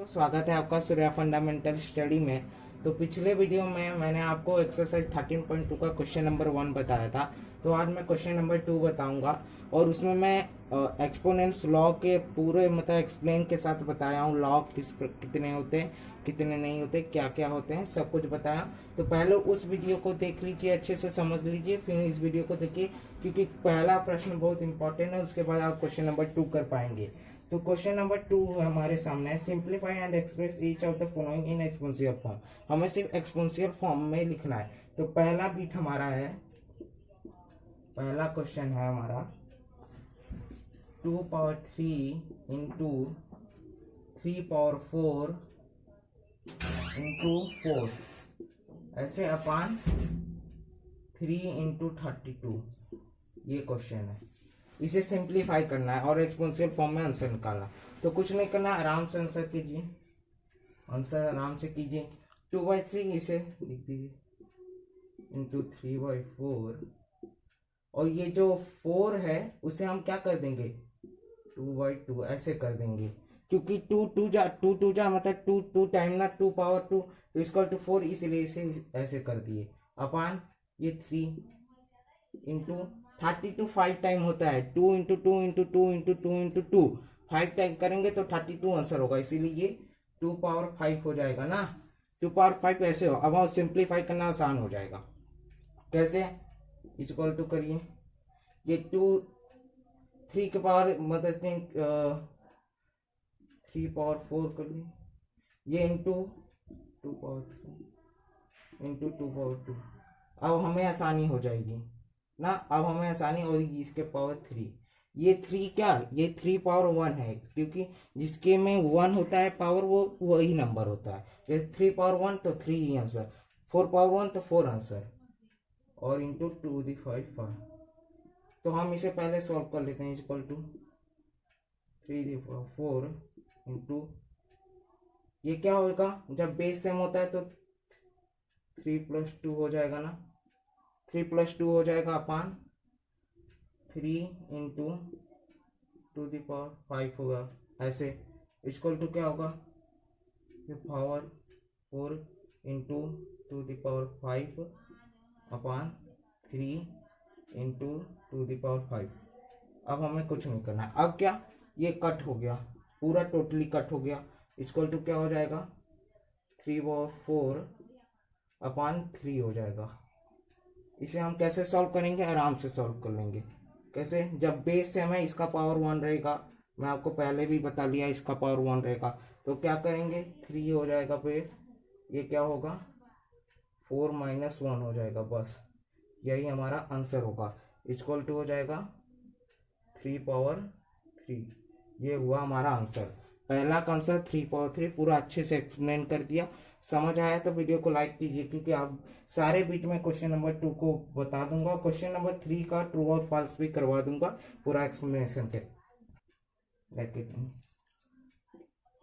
तो स्वागत है आपका सूर्या फंडामेंटल स्टडी में। तो पिछले वीडियो में मैंने आपको एक्सरसाइज 13.2 का क्वेश्चन नंबर 1 बताया था। तो आज मैं क्वेश्चन नंबर 2 बताऊंगा और उसमें मैं एक्सपोनेंट्स लॉ के पूरे मतलब एक्सप्लेन के साथ बताया हूँ। लॉ कितने होते हैं, कितने नहीं होते, क्या क्या होते हैं, सब कुछ बताया। तो पहले उस वीडियो को देख लीजिए, अच्छे से समझ लीजिए, फिर इस वीडियो को देखिए, क्योंकि पहला प्रश्न बहुत इंपॉर्टेंट है। उसके बाद आप क्वेश्चन नंबर 2 कर पाएंगे। तो क्वेश्चन नंबर 2 हमारे सामने है, simplify and express each of the following in exponential form. हमें सिर्फ एक्सपोनेंशियल फॉर्म में लिखना है। तो पहला बीट हमारा है, पहला क्वेश्चन है हमारा 2 पावर 3 इंटू 3 पावर 4 इंटू 4 ऐसे अपान 3 इंटू 32। ये क्वेश्चन है, इसे सिंप्लीफाई करना है और एक्सपोनेंशियल फॉर्म में आंसर निकालना। तो कुछ नहीं करना, आराम से आंसर कीजिए, आंसर आराम से कीजिए। 2/3 इसे लिख दीजिए इंटू 3/4, और ये जो 4 है उसे हम क्या कर देंगे 2/2 ऐसे कर देंगे, क्योंकि 2 जा मतलब 2 टाइम ना 2 पावर 2 तो इसका 4, इसलिए इसे ऐसे कर दिए अपान ये 3 इंटू 32 5 टाइम होता है। 2 into 2 into 2 into 2 into 2 5 time करेंगे तो 32 आंसर होगा, इसीलिए ये 2 पावर 5 हो जाएगा ना। 2 पावर 5 ऐसे हो। अब हम सिंप्लीफाई करना आसान हो जाएगा। कैसे, इक्वल टू करिए ये 3 के पावर मतलब 3 पावर 4 कर ली, ये इंटू 2 पावर 3 इंटू 2 पावर 2। अब हमें आसानी हो जाएगी ना, अब हमें आसानी होगी। इसके पावर 3, ये 3 क्या, ये 3 पावर 1 है, क्योंकि जिसके में 1 होता है पावर वो वही नंबर होता है। जैसे 3 पावर 1 तो 3 ही आंसर, 4 पावर 1 तो 4 आंसर, और इंटू 2^5। तो हम इसे पहले सॉल्व कर लेते हैं। इक्वल टू 3^4 इंटू, ये क्या होगा, जब बेस सेम होता है तो 3+2 हो जाएगा ना, 3+2 हो जाएगा अपान 3 इंटू 2^5 होगा ऐसे। इक्वल टू क्या होगा, पावर 4 इंटू 2^5 अपान 3 इंटू 2^5। अब हमें कुछ नहीं करना। अब क्या, ये कट हो गया, पूरा टोटली कट हो गया। इक्वल टू क्या हो जाएगा 3/4 अपान 3 हो जाएगा। इसे हम कैसे सॉल्व करेंगे, आराम से सॉल्व कर लेंगे। कैसे, जब बेस सेम है इसका पावर 1 रहेगा, मैं आपको पहले भी बता लिया इसका पावर 1 रहेगा। तो क्या करेंगे 3 हो जाएगा बेस, ये क्या होगा 4 - 1 हो जाएगा, बस यही हमारा आंसर होगा। इक्वल टू हो जाएगा 3 पावर 3। ये हुआ हमारा आंसर, पहला का आंसर 3 पावर 3। पूरा अच्छे से एक्सप्लेन कर दिया। समझ आया तो वीडियो को लाइक कीजिए, क्योंकि आप सारे बीच में क्वेश्चन नंबर 2 को बता दूंगा, क्वेश्चन नंबर 3 का ट्रू और फॉल्स भी करवा दूंगा पूरा एक्सप्लेनेशन के। ब्रैकेट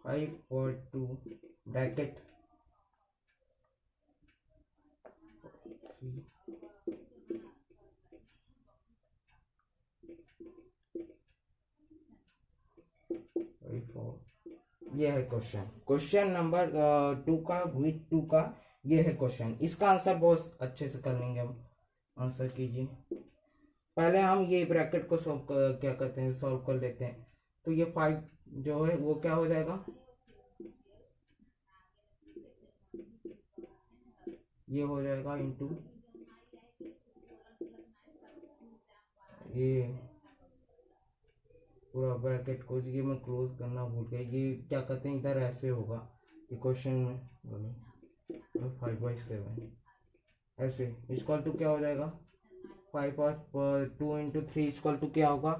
5/2 ब्रैकेट 3 ये है क्वेश्चन नंबर 2 का, विथ 2 का ये है क्वेश्चन। इसका आंसर बहुत अच्छे से कर लेंगे हम। आंसर कीजिए, पहले हम ये ब्रैकेट को क्या कहते हैं सॉल्व कर लेते हैं। तो ये 5 जो है वो क्या हो जाएगा, ये हो जाएगा इंटू ये पूरा ब्रैकेट को, ये मैं क्लोज करना भूल गया। ये क्या कहते हैं इधर ऐसे होगा, ये क्वेश्चन में 5/7 ऐसे। इक्वल टू क्या हो जाएगा 5/2 इंटू 3 इक्वल टू क्या होगा।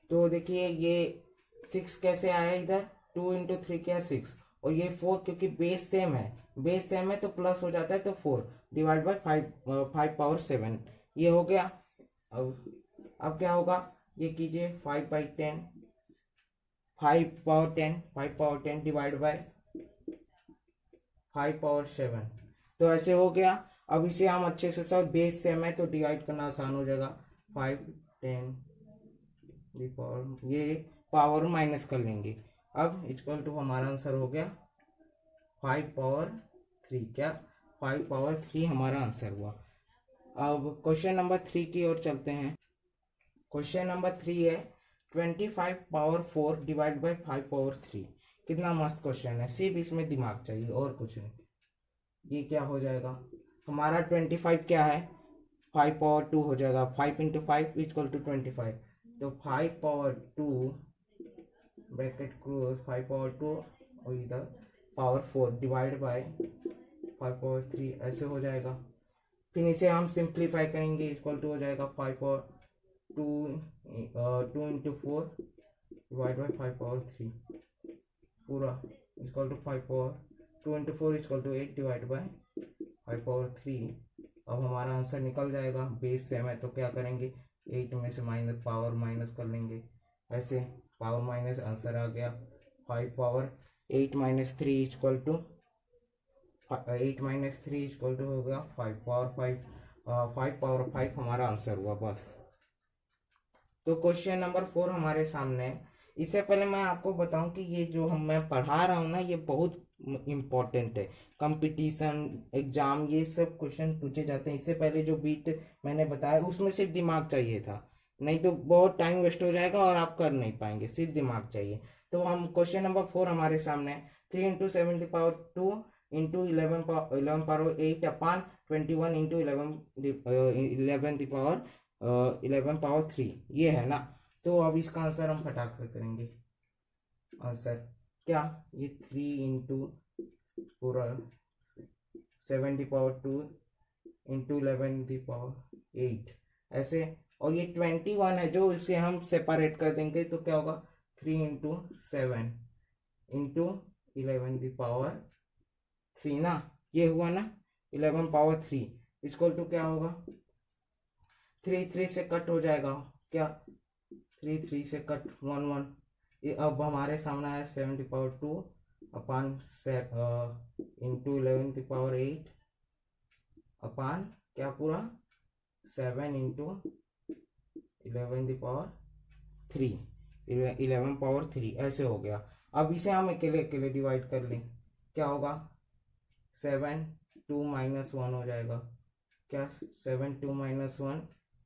तो देखिए ये 6 कैसे आया इधर, 2 इंटू 3 क्या 6, और ये 4 क्योंकि बेस सेम है, बेस सेम है तो प्लस हो जाता है, तो 4 डिवाइड बाई 5 पावर 7 ये हो गया। अब क्या होगा, ये कीजिए 5/10 5 पावर 10 डिवाइड बाय 5 पावर 7, तो ऐसे हो गया। अब इसे हम अच्छे से सब बेस सेम है तो डिवाइड करना आसान हो जाएगा। 5 10 ये पावर माइनस कर लेंगे, अब इक्वल टू हमारा आंसर हो गया 5 पावर 3। क्या 5 पावर 3 हमारा आंसर हुआ। अब क्वेश्चन नंबर 3 की ओर चलते हैं। क्वेश्चन नंबर 3 है 25 पावर 4 डिवाइड बाई 5 पावर 3। कितना मस्त क्वेश्चन है, सिर्फ इसमें दिमाग चाहिए और कुछ नहीं। ये क्या हो जाएगा हमारा 25 क्या है 5 पावर 2 हो जाएगा, 5 इंटू 5 इक्वल टू 25। तो 5 पावर 2 ब्रैकेट क्लोज 5 पावर 2 और इधर पावर 4 डिवाइड बाय 5 पावर 3 ऐसे हो जाएगा। फिर इसे हम सिंप्लीफाई करेंगे, इक्वल टू हो जाएगा 5 power 2 into 4 divide by 5 power 3 पूरा equal to 5 power 2 into 4 equal to 8 divide by 5 power 3। अब हमारा आंसर निकल जाएगा, बेस सेम है तो क्या करेंगे 8 में से माइनस पावर माइनस कर लेंगे, ऐसे पावर माइनस आंसर आ गया 5 power 8 minus 3 equal to 8 minus 3 equal to हो गया 5 पावर 5 पावर 5 हमारा आंसर हुआ बस। तो क्वेश्चन नंबर 4 हमारे सामने है। इससे पहले मैं आपको बताऊं कि ये जो मैं पढ़ा रहा हूँ ना ये बहुत इम्पोर्टेंट है, कंपटीशन एग्जाम ये सब क्वेश्चन पूछे जाते हैं। इससे पहले जो बीट मैंने बताया उसमें सिर्फ दिमाग चाहिए था, नहीं तो बहुत टाइम वेस्ट हो जाएगा और आप कर नहीं पाएंगे, सिर्फ दिमाग चाहिए। तो हम क्वेश्चन नंबर 4 हमारे सामने 3 इंटू 7 की पावर 2 इंटू 11 पावर 8 अपान 21 इंटू 11 की पावर 11 पावर 3 ये है ना। तो अब इसका आंसर हम फटाक से करेंगे। आंसर क्या ये 3 इंटू पूरा 7 की पावर 2 इंटू 11 की पावर 8 ऐसे, और ये 21 है जो इसे हम सेपरेट कर देंगे तो क्या होगा 3 इंटू 7 इंटू 11 की पावर 3 ना, ये हुआ ना 11 पावर 3 इक्वल टू क्या होगा 3 3 से कट हो जाएगा, क्या 3 3 से कट 1 1। ये अब हमारे सामने है 7 की पावर 2 अपान इंटू 11 की पावर 8 अपान क्या पूरा 7 इंटू 11 की पावर 3 11 पावर 3 ऐसे हो गया। अब इसे हम अकेले अकेले डिवाइड कर लें, क्या होगा 7 2 माइनस 1 हो जाएगा, क्या 7 2 माइनस 1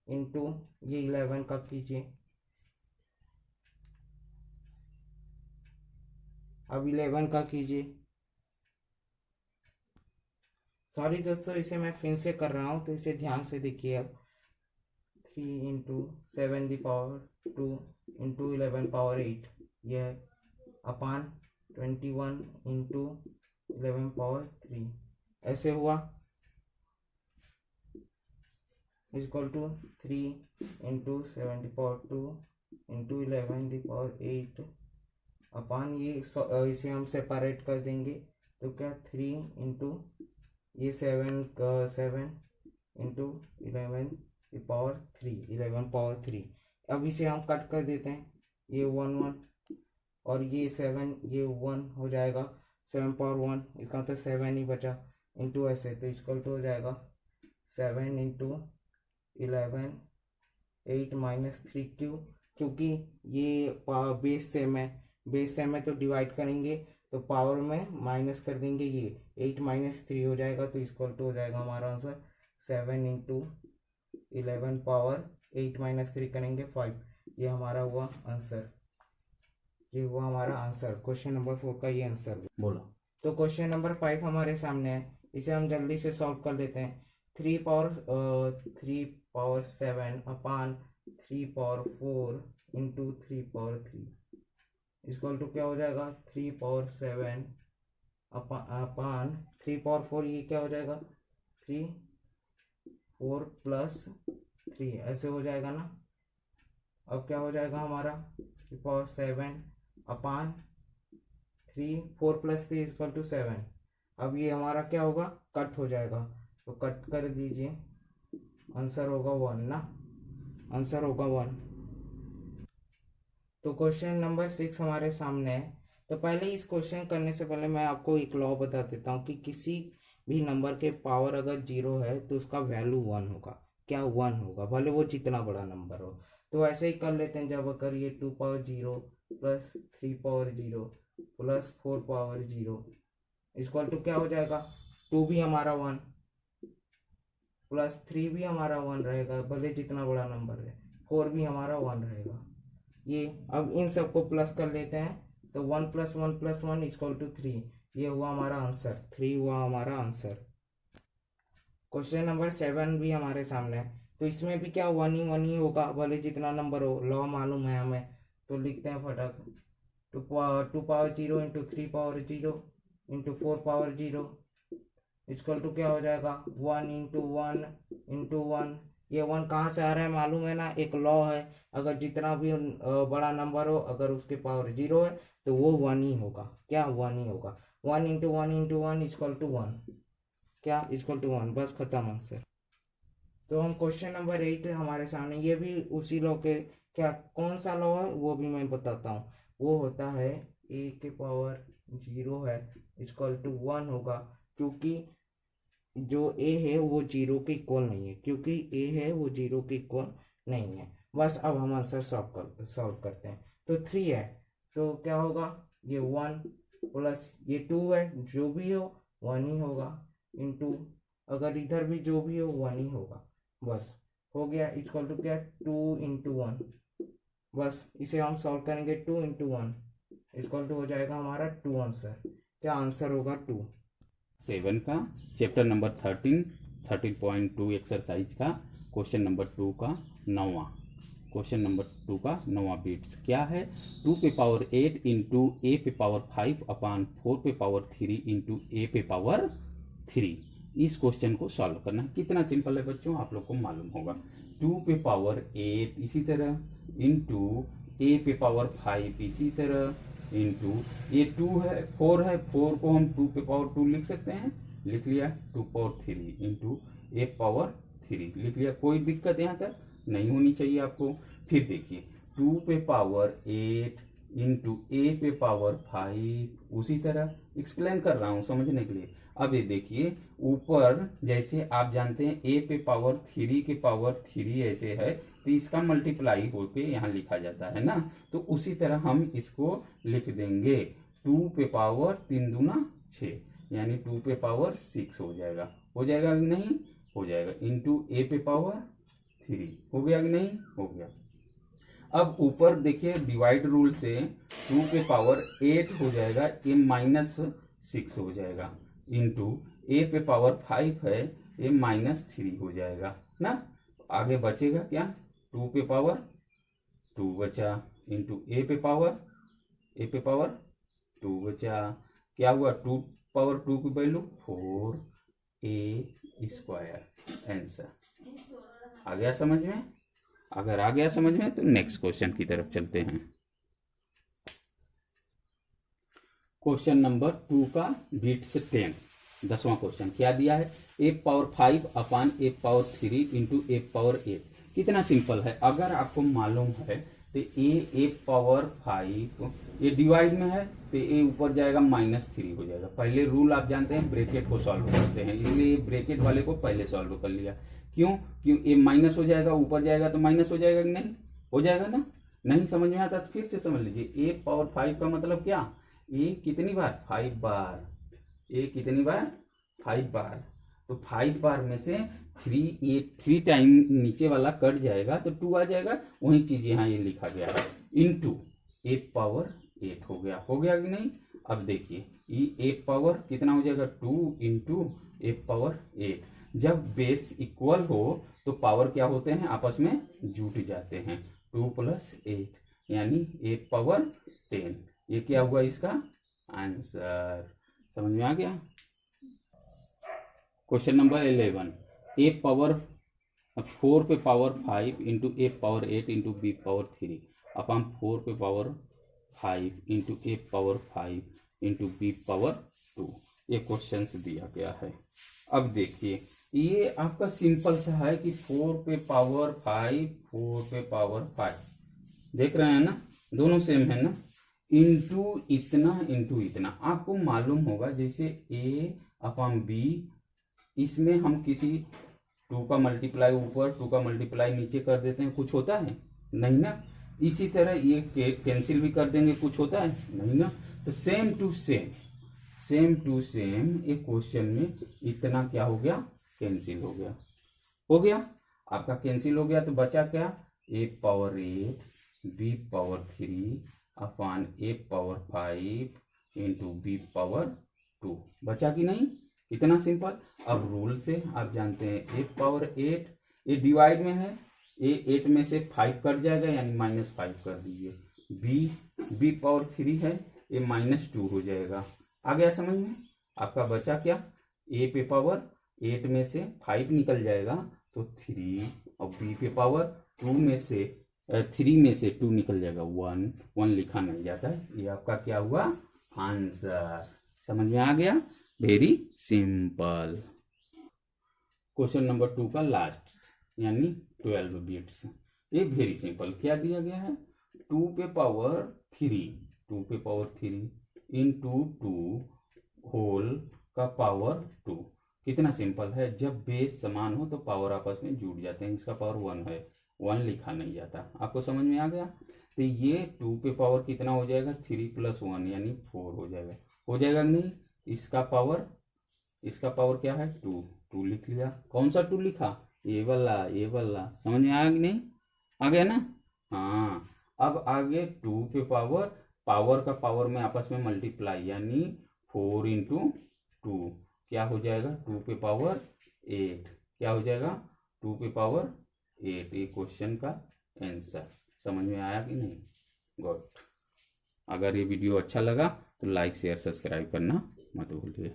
इंटू ये 11 का कीजिए। अब 11 का कीजिए, सॉरी दोस्तों इसे मैं फिर से कर रहा हूँ तो इसे ध्यान से देखिए। अब 3 इंटू 7 की पावर 2 इंटू 11 पावर 8 यह है अपान 21 इंटू 11 पावर 3 ऐसे हुआ इक्वल टू 3 इंटू 7 की पावर 2 इंटू 11 की पावर 8 अपान ये इसे हम सेपरेट कर देंगे तो क्या 3 इंटू ये 7 इंटू 11 की पावर 3 11 पावर 3। अब इसे हम कट कर देते हैं, ये 1 1 और ये 7 ये 1 हो जाएगा 7 पावर 1 इसका तो 7 ही बचा इंटू ऐसे तो इक्वल टू हो जाएगा 7 इंटू 11 8 माइनस 3 क्योंकि ये बेस सेम है, बेस सेम है तो डिवाइड करेंगे तो पावर में माइनस कर देंगे, ये 8 माइनस 3 हो जाएगा तो इक्वल टू हो जाएगा हमारा आंसर 7 इंटू 11 पावर 8 माइनस 3 करेंगे 5। ये हमारा हुआ आंसर, ये हुआ हमारा आंसर क्वेश्चन नंबर 4 का ये आंसर बोलो। तो क्वेश्चन नंबर 5 हमारे सामने है, इसे हम जल्दी से सॉल्व कर लेते हैं। 3 power 7 upon 3 power 4 into 3 power 3 equal to क्या हो जाएगा 3 पावर 7 अपान 3 पावर 4 ये क्या हो जाएगा 3 4 प्लस 3 ऐसे हो जाएगा ना। अब क्या हो जाएगा हमारा 3 power 7 upon 3 4 plus 3 equal to 7। अब ये हमारा क्या होगा कट हो जाएगा तो कट कर दीजिए, आंसर होगा 1 ना, आंसर होगा 1। तो क्वेश्चन नंबर 6 हमारे सामने है। तो पहले इस क्वेश्चन करने से पहले मैं आपको एक लॉ बता देता हूँ कि किसी भी नंबर के पावर अगर 0 है तो उसका वैल्यू 1 होगा, क्या 1 होगा, भले वो जितना बड़ा नंबर हो। तो ऐसे ही कर लेते हैं, जब अगर ये 2 power 0 plus 3 power 0 plus 4 power 0 equal to क्या हो जाएगा, 2 भी हमारा 1 प्लस 3 भी हमारा 1 रहेगा, भले जितना बड़ा नंबर है, 4 भी हमारा 1 रहेगा। ये अब इन सबको प्लस कर लेते हैं, तो 1 प्लस 1 प्लस 1 इक्वल टू 3। ये हुआ हमारा आंसर, 3 हुआ हमारा आंसर। क्वेश्चन नंबर 7 भी हमारे सामने है, तो इसमें भी क्या 1 ही होगा, भले जितना नंबर हो, लॉ मालूम है हमें, तो लिखते हैं फटाक, 2 power 0 into 3 power 0 into 4 power 0 equal to क्या हो जाएगा, 1 इंटू 1 इंटू 1। ये 1 कहाँ से आ रहा है मालूम है ना, एक लॉ है, अगर जितना भी बड़ा नंबर हो, अगर उसके पावर 0 है तो वो 1 ही होगा। क्या 1 ही होगा, 1 इंटू 1 इंटू 1 इक्वल टू 1, क्या इक्वल टू 1, बस खत्म आंसर। तो हम क्वेश्चन नंबर 8 हमारे सामने, ये भी उसी लॉ के, क्या कौन सा लॉ है वो भी मैं बताता हूँ। वो होता है a के पावर 0 है इक्वल टू 1 होगा, क्योंकि जो a है वो 0 के इक्वल नहीं है, क्योंकि a है वो 0 के इक्वल नहीं है। बस अब हम आंसर सॉल्व करते हैं। तो 3 है तो क्या होगा, ये 1 प्लस ये 2 है, जो भी हो 1 ही होगा, इंटू अगर इधर भी जो भी हो 1 ही होगा, बस हो गया। इक्वल टू क्या, 2 इंटू 1, बस इसे हम सॉल्व करेंगे, 2 इंटू 1 इक्वल टू हो जाएगा हमारा 2 आंसर। क्या आंसर होगा 2। 7 का चैप्टर नंबर 13.2 एक्सरसाइज का क्वेश्चन नंबर 2 का 9वां क्वेश्चन नंबर 2 का 9वां बिट्स क्या है, 2 पे पावर 8 इंटू ए पे पावर 5 अपान 4 पे पावर 3 इंटू ए पे पावर 3। इस क्वेश्चन को सॉल्व करना है। कितना सिंपल है बच्चों, आप लोग को मालूम होगा। 2 पे पावर 8 इसी तरह इंटू ए पे पावर 5 इसी तरह इंटू ये 2 है 4 है, 4 को हम 2 पे पावर 2 लिख सकते हैं, लिख लिया। 2 पावर 3 इंटू ए पावर 3 लिख लिया। कोई दिक्कत यहाँ तक नहीं होनी चाहिए आपको। फिर देखिए 2 पे पावर 8 इंटू ए पे पावर 5, उसी तरह एक्सप्लेन कर रहा हूं समझने के लिए। अब ये देखिए ऊपर जैसे आप जानते हैं ए पे पावर 3 के पावर 3 ऐसे है, तो इसका मल्टीप्लाई होके यहाँ लिखा जाता है ना, तो उसी तरह हम इसको लिख देंगे 2 पे पावर 3 दूना 6, यानी 2 पे पावर 6 हो जाएगा। हो जाएगा कि नहीं, हो जाएगा। इंटू ए पे पावर 3 हो गया कि नहीं, हो गया। अब ऊपर देखिए डिवाइड रूल से 2 पे पावर 8 हो जाएगा, ए माइनस 6 हो जाएगा, इंटू ए पे पावर 5 है, ए माइनस 3 हो जाएगा ना। आगे बचेगा क्या, 2 पे पावर 2 बचा, इंटू ए पे पावर 2 बचा। क्या हुआ, 2 पावर 2 की वैल्यू 4 ए स्क्वायर। आंसर आ गया समझ में। अगर आ गया समझ में तो नेक्स्ट क्वेश्चन की तरफ चलते हैं। क्वेश्चन नंबर 2 का बिट्स 10 10वां क्वेश्चन क्या दिया है, ए power 5 upon A power 3 into a power 8। कितना सिंपल है, अगर आपको मालूम है तो ए पावर 5 ये डिवाइड में है तो ए ऊपर जाएगा -3 हो जाएगा। पहले रूल आप जानते हैं ब्रैकेट को सॉल्व करते हैं, इसलिए ब्रैकेट वाले को पहले सॉल्व कर लिया। क्यों, ए माइनस हो जाएगा, ऊपर जाएगा तो माइनस हो जाएगा कि नहीं, हो जाएगा ना। नहीं समझ में आता तो फिर से समझ लीजिए। ए पावर 5 का मतलब क्या, ए कितनी बार, 5 बार। ए कितनी बार, 5 बार। तो 5 बार में से 3 टाइम नीचे वाला कट जाएगा तो 2 आ जाएगा, वही चीज यहाँ ये लिखा गया है। इंटू ए पावर 8 हो गया, हो गया कि नहीं। अब देखिए ये ए पावर कितना हो जाएगा, 2 इंटू ए पावर 8। जब बेस इक्वल हो तो पावर क्या होते हैं, आपस में जुट जाते हैं। 2 प्लस 8 यानी ए पावर 10। ये क्या हुआ इसका आंसर, समझ में आ गया। क्वेश्चन नंबर 11, ए पावर 4 पे power 5 into a power 8 into b power 3 upon 4 पे power 5 into a power 5 into b power 2। ये क्वेश्चन दिया गया है। अब देखिए ये आपका सिंपल सा है कि 4 पे पावर 5 4 पे पावर 5 देख रहे हैं ना, दोनों सेम है ना। इंटू इतना आपको मालूम होगा, जैसे ए अपॉन बी, इसमें हम किसी 2 का मल्टीप्लाई ऊपर 2 का मल्टीप्लाई नीचे कर देते हैं, कुछ होता है नहीं ना। इसी तरह ये कैंसिल भी कर देंगे, कुछ होता है नहीं ना। तो सेम टू सेम एक क्वेश्चन में इतना क्या हो गया, कैंसिल हो गया आपका कैंसिल हो गया। तो बचा क्या, a power 8 b power 3 upon a power 5 into b power 2। बचा कि नहीं, इतना सिंपल। अब रूल से आप जानते हैं a पावर 8, ये डिवाइड में है, a 8 में से 5 कट जाएगा यानी -5 कर दीजिए। b पावर 3 है, ये -2 हो जाएगा। आ गया समझ में। आपका बचा क्या, a पे पावर 8 में से 5 निकल जाएगा तो 3, और b पे पावर 2 में से 3 में से 2 निकल जाएगा 1 लिखा नहीं जाता है। ये आपका क्या हुआ, आंसर। समझ में आ गया, वेरी सिंपल। क्वेश्चन नंबर 2 का लास्ट यानी 12 बिट्स, ये वेरी सिंपल। क्या दिया गया है, 2 पे पावर 3 इंटू 2 होल का पावर 2। कितना सिंपल है, जब बेस समान हो तो पावर आपस में जुड़ जाते हैं। इसका पावर 1 है, 1 लिखा नहीं जाता। आपको समझ में आ गया। तो ये 2 पे पावर कितना हो जाएगा, 3 + 1 यानी 4 हो जाएगा नहीं। इसका पावर क्या है, 2 लिख लिया। कौन सा 2 लिखा, ये वाला। समझ में आया कि नहीं, आ गया ना। हाँ, अब आगे 2 पे पावर का पावर में आपस में मल्टीप्लाई यानी 4 इंटू 2 क्या हो जाएगा, 2 पे पावर 8। क्या हो जाएगा, 2 पे पावर 8। ये क्वेश्चन का आंसर। समझ में आया कि नहीं, गुड। अगर ये वीडियो अच्छा लगा तो लाइक शेयर सब्सक्राइब करना मत भूलिए।